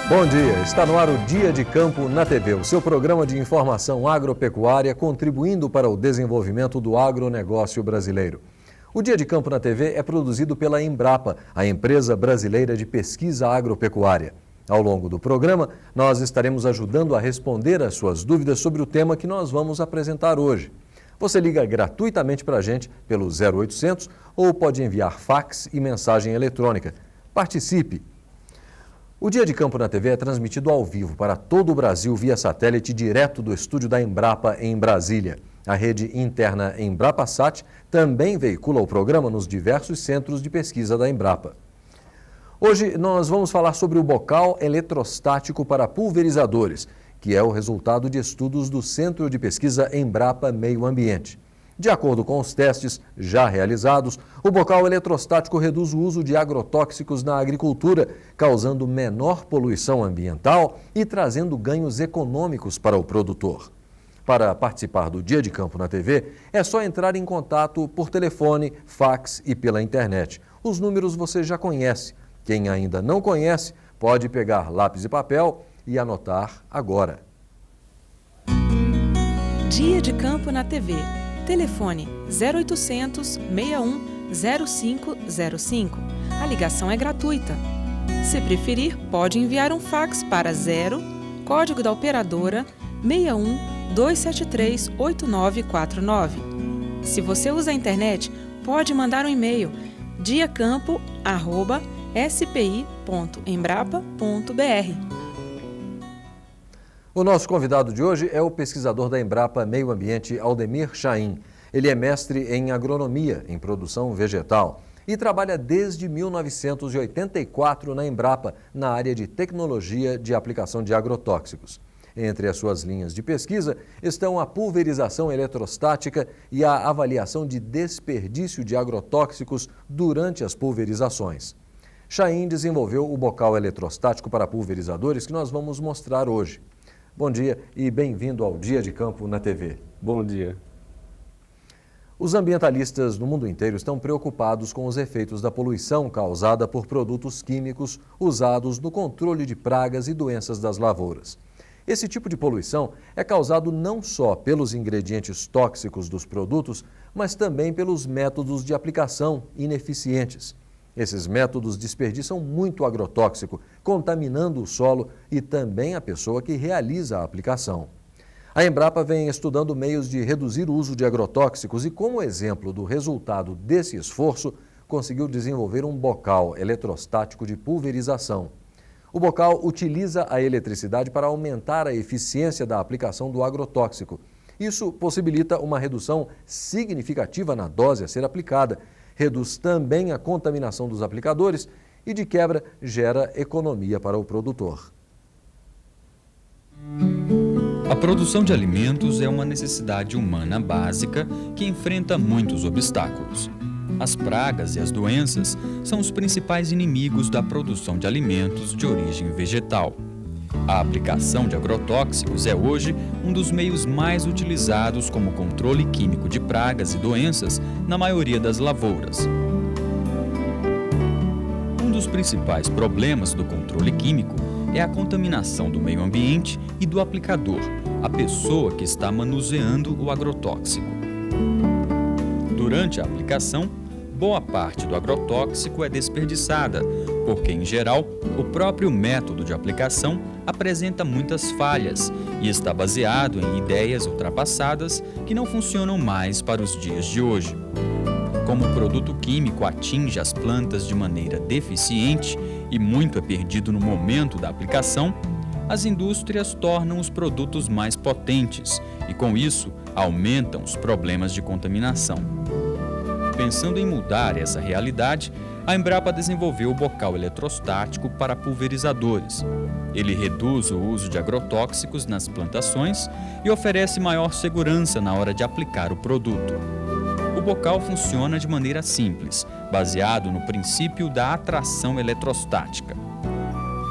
Bom dia, está no ar o Dia de Campo na TV, o seu programa de informação agropecuária contribuindo para o desenvolvimento do agronegócio brasileiro. O Dia de Campo na TV é produzido pela Embrapa, a empresa brasileira de pesquisa agropecuária. Ao longo do programa, nós estaremos ajudando a responder às suas dúvidas sobre o tema que nós vamos apresentar hoje. Você liga gratuitamente para a gente pelo 0800 ou pode enviar fax e mensagem eletrônica. Participe! O Dia de Campo na TV é transmitido ao vivo para todo o Brasil via satélite direto do estúdio da Embrapa em Brasília. A rede interna EmbrapaSat também veicula o programa nos diversos centros de pesquisa da Embrapa. Hoje nós vamos falar sobre o bocal eletrostático para pulverizadores, que é o resultado de estudos do Centro de Pesquisa Embrapa Meio Ambiente. De acordo com os testes já realizados, o bocal eletrostático reduz o uso de agrotóxicos na agricultura, causando menor poluição ambiental e trazendo ganhos econômicos para o produtor. Para participar do Dia de Campo na TV, é só entrar em contato por telefone, fax e pela internet. Os números você já conhece. Quem ainda não conhece, pode pegar lápis e papel e anotar agora. Dia de Campo na TV. Telefone 0800 61 0505. A ligação é gratuita. Se preferir, pode enviar um fax para 0, código da operadora 61 273 8949. Se você usa a internet, pode mandar um e-mail diacampo@spi.embrapa.br. O nosso convidado de hoje é o pesquisador da Embrapa Meio Ambiente, Aldemir Chaim. Ele é mestre em agronomia, em produção vegetal e trabalha desde 1984 na Embrapa, na área de tecnologia de aplicação de agrotóxicos. Entre as suas linhas de pesquisa estão a pulverização eletrostática e a avaliação de desperdício de agrotóxicos durante as pulverizações. Chaim desenvolveu o bocal eletrostático para pulverizadores que nós vamos mostrar hoje. Bom dia e bem-vindo ao Dia de Campo na TV. Bom dia. Os ambientalistas no mundo inteiro estão preocupados com os efeitos da poluição causada por produtos químicos usados no controle de pragas e doenças das lavouras. Esse tipo de poluição é causado não só pelos ingredientes tóxicos dos produtos, mas também pelos métodos de aplicação ineficientes. Esses métodos desperdiçam muito agrotóxico, contaminando o solo e também a pessoa que realiza a aplicação. A Embrapa vem estudando meios de reduzir o uso de agrotóxicos e, como exemplo do resultado desse esforço, conseguiu desenvolver um bocal eletrostático de pulverização. O bocal utiliza a eletricidade para aumentar a eficiência da aplicação do agrotóxico. Isso possibilita uma redução significativa na dose a ser aplicada, reduz também a contaminação dos aplicadores e, de quebra, gera economia para o produtor. A produção de alimentos é uma necessidade humana básica que enfrenta muitos obstáculos. As pragas e as doenças são os principais inimigos da produção de alimentos de origem vegetal. A aplicação de agrotóxicos é hoje um dos meios mais utilizados como controle químico de pragas e doenças na maioria das lavouras. Um dos principais problemas do controle químico é a contaminação do meio ambiente e do aplicador, a pessoa que está manuseando o agrotóxico. Durante a aplicação, boa parte do agrotóxico é desperdiçada, porque, em geral, o próprio método de aplicação apresenta muitas falhas e está baseado em ideias ultrapassadas que não funcionam mais para os dias de hoje. Como o produto químico atinge as plantas de maneira deficiente e muito é perdido no momento da aplicação, as indústrias tornam os produtos mais potentes e, com isso, aumentam os problemas de contaminação. Pensando em mudar essa realidade, a Embrapa desenvolveu o bocal eletrostático para pulverizadores. Ele reduz o uso de agrotóxicos nas plantações e oferece maior segurança na hora de aplicar o produto. O bocal funciona de maneira simples, baseado no princípio da atração eletrostática.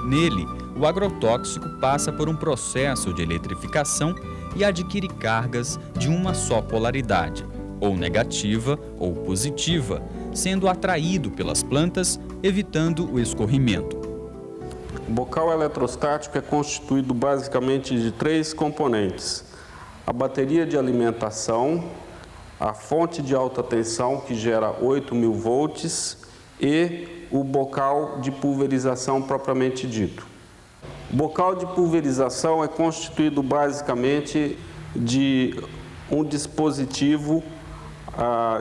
Nele, o agrotóxico passa por um processo de eletrificação e adquire cargas de uma só polaridade, ou negativa ou positiva, sendo atraído pelas plantas, evitando o escorrimento. O bocal eletrostático é constituído basicamente de 3 componentes: a bateria de alimentação, a fonte de alta tensão, que gera 8.000 volts, e o bocal de pulverização propriamente dito. O bocal de pulverização é constituído basicamente de um dispositivo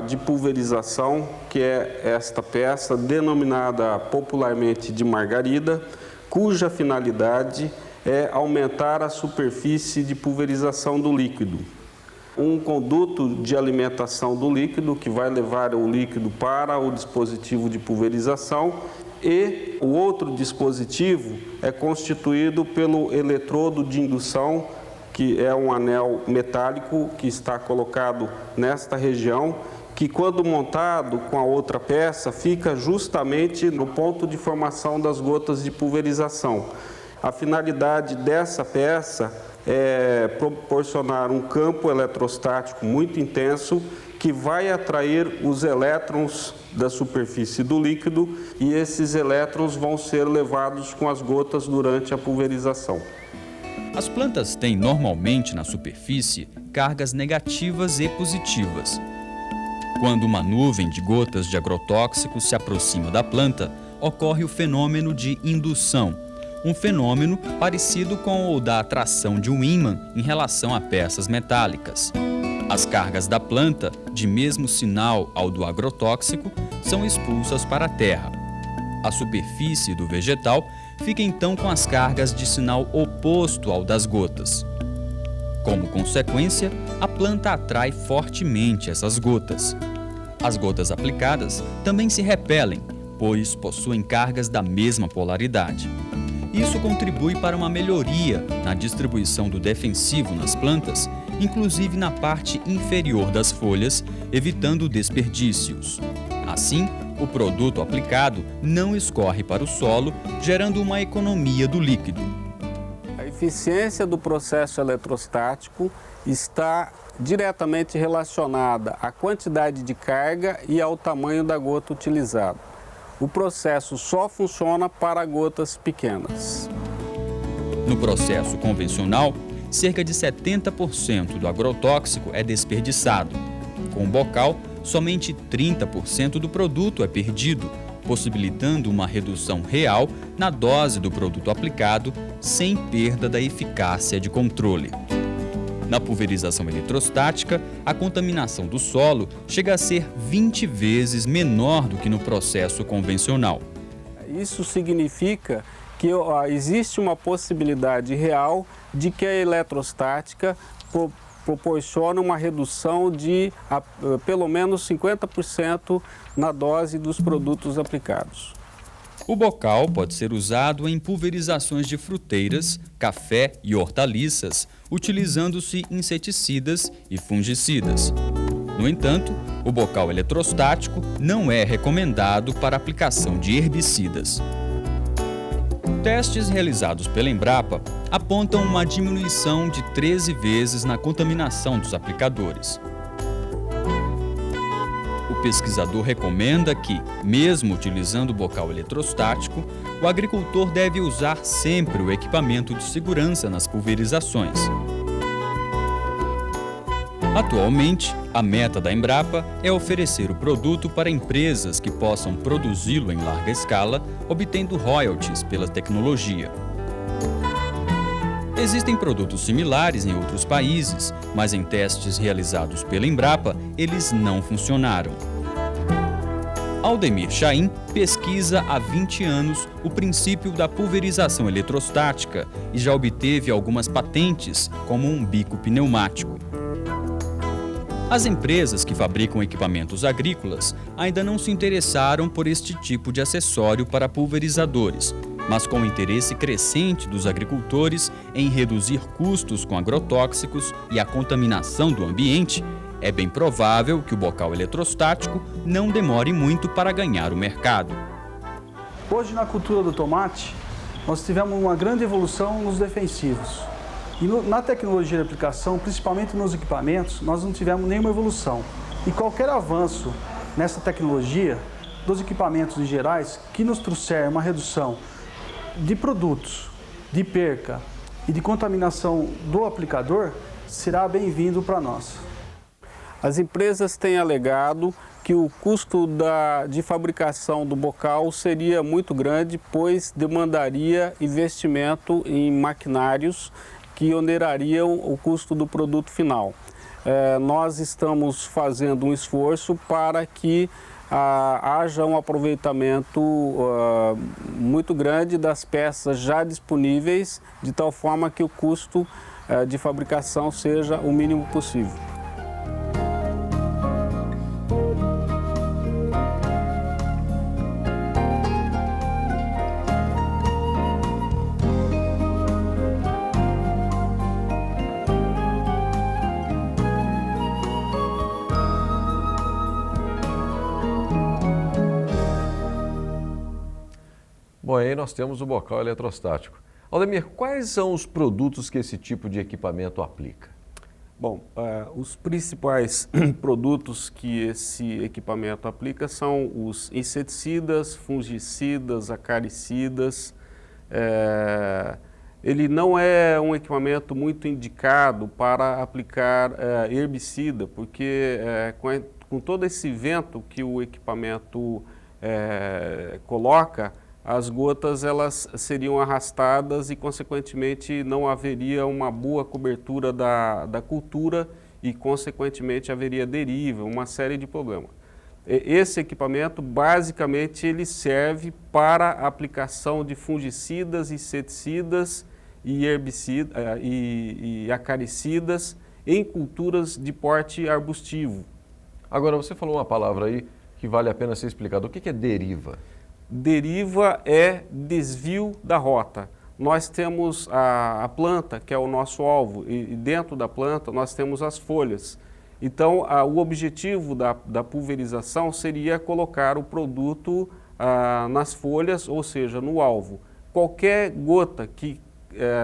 de pulverização, que é esta peça denominada popularmente de margarida, cuja finalidade é aumentar a superfície de pulverização do líquido. Um conduto de alimentação do líquido que vai levar o líquido para o dispositivo de pulverização, e o outro dispositivo é constituído pelo eletrodo de indução, que é um anel metálico que está colocado nesta região, que quando montado com a outra peça fica justamente no ponto de formação das gotas de pulverização. A finalidade dessa peça é proporcionar um campo eletrostático muito intenso que vai atrair os elétrons da superfície do líquido, e esses elétrons vão ser levados com as gotas durante a pulverização. As plantas têm normalmente na superfície cargas negativas e positivas. Quando uma nuvem de gotas de agrotóxicos se aproxima da planta, ocorre o fenômeno de indução, um fenômeno parecido com o da atração de um ímã em relação a peças metálicas. As cargas da planta, de mesmo sinal ao do agrotóxico, são expulsas para a terra. A superfície do vegetal fica então com as cargas de sinal oposto ao das gotas. Como consequência, a planta atrai fortemente essas gotas. As gotas aplicadas também se repelem, pois possuem cargas da mesma polaridade. Isso contribui para uma melhoria na distribuição do defensivo nas plantas, inclusive na parte inferior das folhas, evitando desperdícios. Assim, o produto aplicado não escorre para o solo, gerando uma economia do líquido. A eficiência do processo eletrostático está diretamente relacionada à quantidade de carga e ao tamanho da gota utilizada. O processo só funciona para gotas pequenas. No processo convencional, cerca de 70% do agrotóxico é desperdiçado. Com o bocal, somente 30% do produto é perdido, possibilitando uma redução real na dose do produto aplicado, sem perda da eficácia de controle. Na pulverização eletrostática, a contaminação do solo chega a ser 20 vezes menor do que no processo convencional. Isso significa que existe uma possibilidade real de que a eletrostática proporciona uma redução de pelo menos 50% na dose dos produtos aplicados. O bocal pode ser usado em pulverizações de fruteiras, café e hortaliças, utilizando-se inseticidas e fungicidas. No entanto, o bocal eletrostático não é recomendado para aplicação de herbicidas. Testes realizados pela Embrapa apontam uma diminuição de 13 vezes na contaminação dos aplicadores. O pesquisador recomenda que, mesmo utilizando o bocal eletrostático, o agricultor deve usar sempre o equipamento de segurança nas pulverizações. Atualmente, a meta da Embrapa é oferecer o produto para empresas que possam produzi-lo em larga escala, obtendo royalties pela tecnologia. Existem produtos similares em outros países, mas em testes realizados pela Embrapa, eles não funcionaram. Aldemir Chaim pesquisa há 20 anos o princípio da pulverização eletrostática e já obteve algumas patentes, como um bico pneumático. As empresas que fabricam equipamentos agrícolas ainda não se interessaram por este tipo de acessório para pulverizadores, mas com o interesse crescente dos agricultores em reduzir custos com agrotóxicos e a contaminação do ambiente, é bem provável que o bocal eletrostático não demore muito para ganhar o mercado. Hoje, na cultura do tomate, nós tivemos uma grande evolução nos defensivos. E na tecnologia de aplicação, principalmente nos equipamentos, nós não tivemos nenhuma evolução. E qualquer avanço nessa tecnologia, dos equipamentos em gerais, que nos trouxer uma redução de produtos, de perca e de contaminação do aplicador, será bem-vindo para nós. As empresas têm alegado que o custo de fabricação do bocal seria muito grande, pois demandaria investimento em maquinários que onerariam o custo do produto final. Nós estamos fazendo um esforço para que haja um aproveitamento muito grande das peças já disponíveis, de tal forma que o custo de fabricação seja o mínimo possível. Bom, aí nós temos o bocal eletrostático. Aldemir, quais são os produtos que esse tipo de equipamento aplica? Bom, os principais produtos que esse equipamento aplica são os inseticidas, fungicidas, acaricidas. Ele não é um equipamento muito indicado para aplicar herbicida, porque com todo esse vento que o equipamento coloca, as gotas elas seriam arrastadas e, consequentemente, não haveria uma boa cobertura da cultura e, consequentemente, haveria deriva, uma série de problemas. Esse equipamento, basicamente, ele serve para a aplicação de fungicidas, inseticidas e herbicidas e acaricidas em culturas de porte arbustivo. Agora, você falou uma palavra aí que vale a pena ser explicada. O que é deriva? Deriva é desvio da rota. Nós temos a planta, que é o nosso alvo, e dentro da planta nós temos as folhas. Então, o objetivo da pulverização seria colocar o produto nas folhas, ou seja, no alvo. Qualquer gota que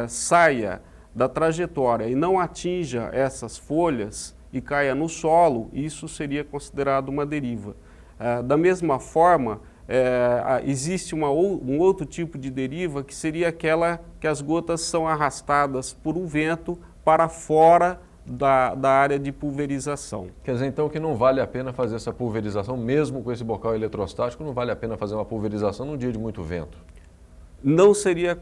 saia da trajetória e não atinja essas folhas e caia no solo, isso seria considerado uma deriva. Da mesma forma, existe um outro tipo de deriva que seria aquela que as gotas são arrastadas por um vento para fora da área de pulverização. Quer dizer, então, que não vale a pena fazer essa pulverização, mesmo com esse bocal eletrostático, não vale a pena fazer uma pulverização num dia de muito vento? Não seria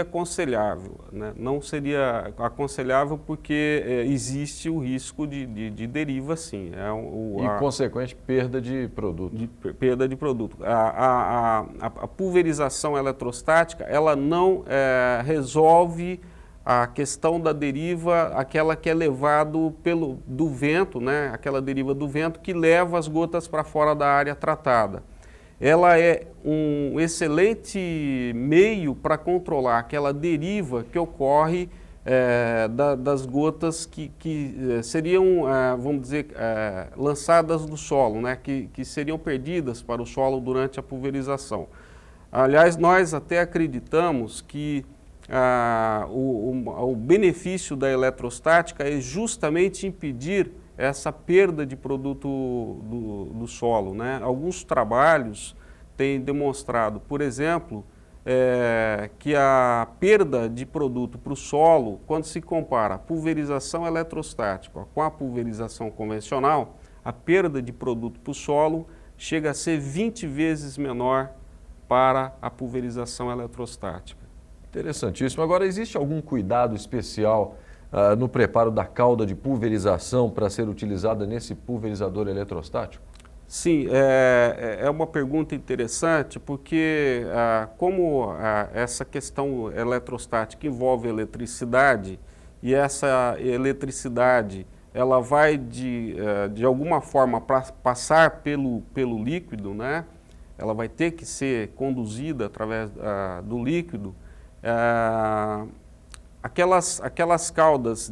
aconselhável, né? Não seria aconselhável porque existe o risco de deriva, sim. E consequente perda de produto. Perda de produto. A pulverização eletrostática, ela não resolve a questão da deriva, aquela que é levado do vento, né? Aquela deriva do vento que leva as gotas para fora da área tratada. Ela é um excelente meio para controlar aquela deriva que ocorre das gotas que seriam, vamos dizer, lançadas do solo, né? Que seriam perdidas para o solo durante a pulverização. Aliás, nós até acreditamos que o benefício da eletrostática é justamente impedir essa perda de produto do solo, né? Alguns trabalhos têm demonstrado, por exemplo, que a perda de produto para o solo, quando se compara a pulverização eletrostática com a pulverização convencional, a perda de produto para o solo chega a ser 20 vezes menor para a pulverização eletrostática. Interessantíssimo. Agora, existe algum cuidado especial no preparo da cauda de pulverização para ser utilizada nesse pulverizador eletrostático? Sim, é uma pergunta interessante porque como essa questão eletrostática envolve eletricidade e essa eletricidade ela vai de alguma forma passar pelo líquido, né? Ela vai ter que ser conduzida através do líquido. Aquelas caudas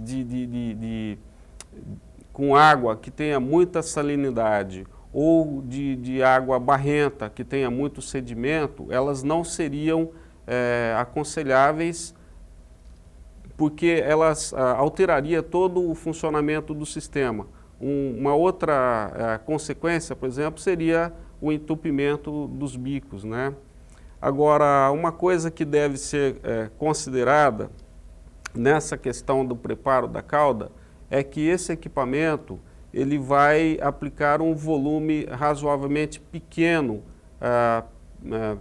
com água que tenha muita salinidade ou de água barrenta que tenha muito sedimento, elas não seriam aconselháveis porque elas alterariam todo o funcionamento do sistema. Uma outra consequência, por exemplo, seria o entupimento dos bicos, né? Agora, uma coisa que deve ser considerada nessa questão do preparo da cauda é que esse equipamento ele vai aplicar um volume razoavelmente pequeno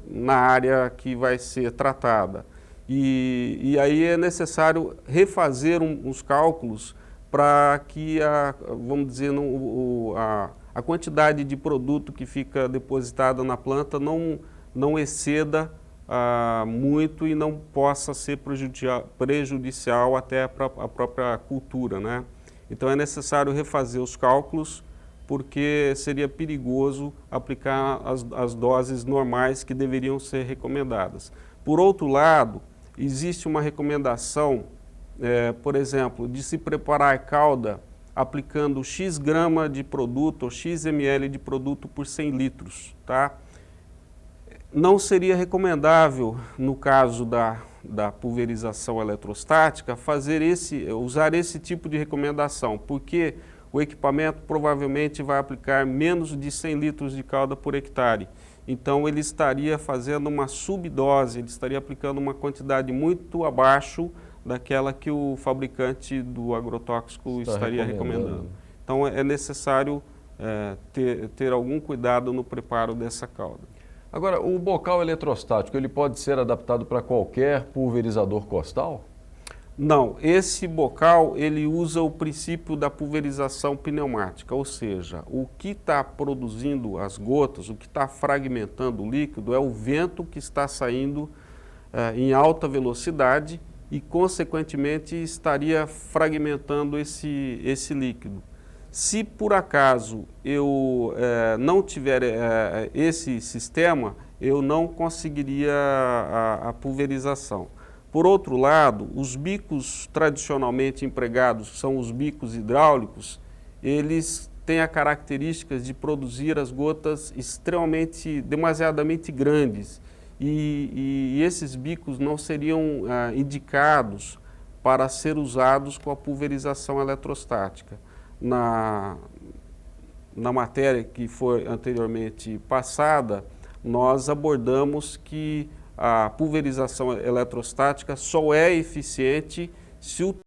na área que vai ser tratada. E aí é necessário refazer uns cálculos para que, vamos dizer, a quantidade de produto que fica depositada na planta não exceda muito e não possa ser prejudicial até a própria cultura, né? Então é necessário refazer os cálculos, porque seria perigoso aplicar as doses normais que deveriam ser recomendadas. Por outro lado, existe uma recomendação, por exemplo, de se preparar cauda aplicando X grama de produto ou X ml de produto por 100 litros, tá? Não seria recomendável, no caso da pulverização eletrostática, usar esse tipo de recomendação, porque o equipamento provavelmente vai aplicar menos de 100 litros de cauda por hectare. Então ele estaria fazendo uma subdose, ele estaria aplicando uma quantidade muito abaixo daquela que o fabricante do agrotóxico estaria recomendando. Então é necessário ter algum cuidado no preparo dessa cauda. Agora, o bocal eletrostático, ele pode ser adaptado para qualquer pulverizador costal? Não, esse bocal ele usa o princípio da pulverização pneumática, ou seja, o que está produzindo as gotas, o que está fragmentando o líquido é o vento que está saindo em alta velocidade e, consequentemente, estaria fragmentando esse líquido. Se por acaso eu não tiver esse sistema, eu não conseguiria a pulverização. Por outro lado, os bicos tradicionalmente empregados, são os bicos hidráulicos, eles têm a característica de produzir as gotas demasiadamente grandes. E esses bicos não seriam indicados para ser usados com a pulverização eletrostática. Na matéria que foi anteriormente passada, nós abordamos que a pulverização eletrostática só é eficiente se o